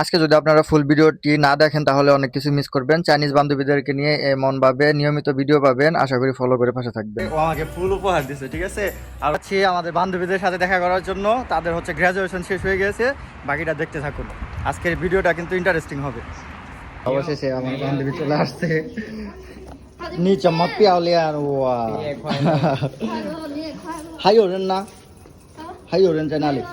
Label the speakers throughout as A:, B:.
A: আজকে যদি আপনারা ফুল ভিডিওটি না দেখেন তাহলে অনেক কিছু মিস করবেন। চাইনিজ বান্ধবীদেরকে নিয়ে এমনভাবে নিয়মিত ভিডিও পাবেন, আশা করি ফলো করে পাশে থাকবেন। ও আমাকে ফুল উপহার দিছে, ঠিক আছে। আর হচ্ছে আমাদের বান্ধবীদের সাথে দেখা করার জন্য, তাদের হচ্ছে গ্র্যাজুয়েশন শেষ হয়ে গেছে, বাকিটা দেখতে থাকুন। আজকের ভিডিওটা কিন্তু ইন্টারেস্টিং হবে। অবশেষে আমার বান্ধবী চলে আসছে। নি চমক পিয়াও লিয়ান ওয়া 还有人呢？还有人在那里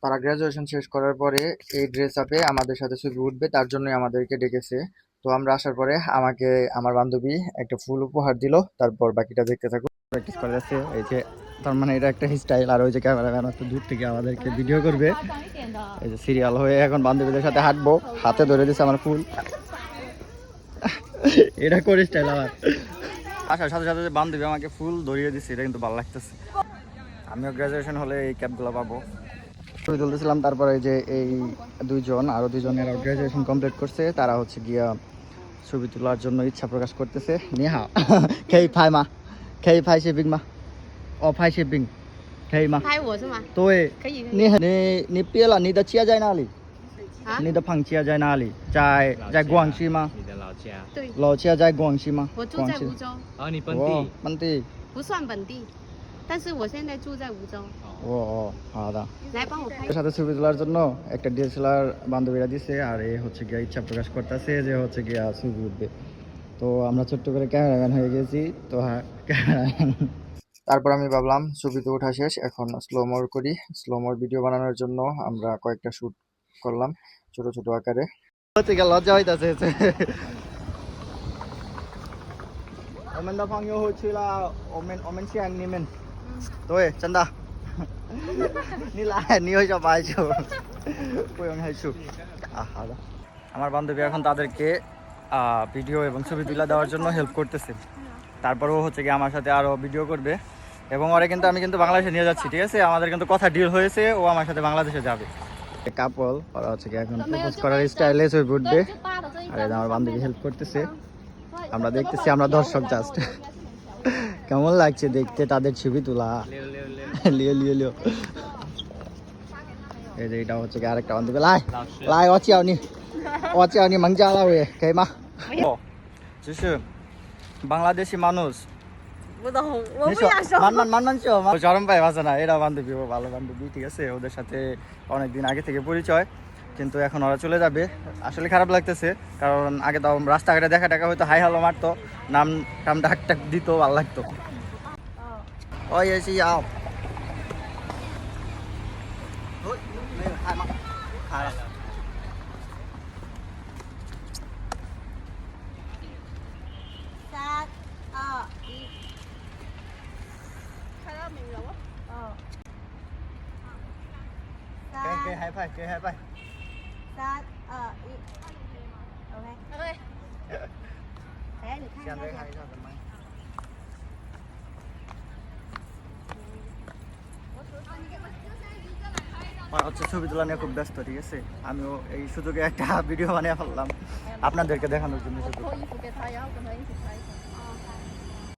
A: ？তারা গ্র্যাজুয়েশন শেষ করার পরে এই ড্রেস আপে আমাদের সাথে ছবি উঠবে, তার জন্যই আমাদেরকে ডেকেছে। তো আমরা আসার পরে আমাকে আমার বান্ধবী একটা ফুল উপহার দিল, তারপর বাকিটা দেখতে থাকুন। প্র্যাকটিস করে যাচ্ছে, এই যে তার মানে এটা একটা স্টাইল। আর ওই যে ক্যামেরাম্যান একটু দূর থেকে আমাদেরকে ভিডিও করবে। এই যে সিরিয়াল হয়ে এখন বান্ধবীদের সাথে হাঁটবো, হাতে ধরে দিচ্ছে আমার ফুল। এটা করে স্টাইল আমার। আসার সাথে সাথে বান্ধবী আমাকে ফুল ধরিয়ে দিচ্ছে, এটা কিন্তু ভালো লাগতেছে। আমিও গ্র্যাজুয়েশন হলে এই ক্যাপগুলো পাবো। ছবি তুলতেছিলাম, তারপরে যে এই দুইজন আরো দুজনের গ্রাজুয়েশন কমপ্লিট করছে, তারা হচ্ছে গিয়া ছবি তোলার জন্য ইচ্ছা প্রকাশ করতেছে। নিহা খেই ফাই মা, খেই ফাই শিপিং মা, ও ফাই শিপিং খেই মা।
B: 拍我是吗？
A: 对，你毕业了，你的家在哪里？
B: 啊？
A: 你的朋家在哪里？在广西吗？
C: 你的老家？
B: 对，
A: 老家在广西吗？
B: 我住在梧州，
C: 哦，你本
A: 哦
C: 地？，
A: 本地。
B: 不算本地，但是我现在住在梧州。
A: ও ও,好的。
B: 来帮我拍
A: এর。সাথে ছবি তোলার জন্য একটা ডিএসএলআর বান্ধবীরা দিছে, আর এই হচ্ছে গিয়া ইচ্ছা প্রকাশ করতেছে যে হচ্ছে গিয়া ছবি উঠবে। তো আমরা ছোট্ট করে ক্যামেরাম্যান হয়ে গেছি। তো হ্যাঁ, ক্যামেরাম্যান। তারপর আমি ভাবলাম ছবি তো ওঠা শেষ, এখন স্লোমোর করি। স্লোমোর ভিডিও বানানোর জন্য আমরা কয়েকটা শুট করলাম ছোট ছোট আকারে। হচ্ছে গিয়া লজ্জা হইতাছে।我们的朋友回去了，我们见你们。对，真的。你来，你有小白球，不用害羞啊。好的。আমার বান্ধবী এখন তাদেরকে ভিডিও এবং ছবি তুলে দেওয়ার জন্য হেল্প করতেছে। তারপরেও হচ্ছে কি আমার সাথে আরো ভিডিও করবে, এবং ওরা কিন্তু আমি কিন্তু বাংলাদেশে নিয়ে যাচ্ছি, ঠিক আছে। আমাদের কিন্তু কথা ডিল হয়েছে, ও আমার সাথে বাংলাদেশে যাবে। কাপল ওরা হচ্ছে কি এখন প্রপোজ করার স্টাইলে ছবি উঠবে, আর আমার বান্ধবী হেল্প করতেছে। আমরা দেখতেছি, আমরা দর্শক জাস্ট। কেমন লাগছে দেখতে তাদের ছবি তোলা? লিও লিও লিও। এই যে এটা হচ্ছে কি আরেকটা বান্ধবী। লাই লাই,我叫你，我叫你孟加拉维，可以吗？就是বাংলাদেশি মানুষ।
B: 不懂，我不想说。
A: মান চরম পাই আছে না, এরা বান্ধবী, ও ভালো বান্ধবী, ঠিক আছে। ওদের সাথে অনেকদিন আগে থেকে পরিচয়, কিন্তু এখন ওরা চলে যাবে। আসলে খারাপ লাগতেছে, কারণ আগে তো রাস্তাঘাটে দেখা টাকা হয়তো হাই হ্যালো মারতো, নাম টাম ডাক টাক দিত, ভালো লাগতো। ও এসি যাও।
B: 三二一，拍到没有？哦。
A: 给嗨派，给嗨派。
B: 三二一，OK。OK。哎，你看一下。
A: 现在看一下怎么样？হচ্ছে ছবি তোলা নিয়ে খুব ব্যস্ত, ঠিক আছে। আমিও এই সুযোগে একটা ভিডিও বানিয়ে ফেললাম আপনাদেরকে দেখানোর জন্য।
B: 脱衣服给他，然后跟他一起拍。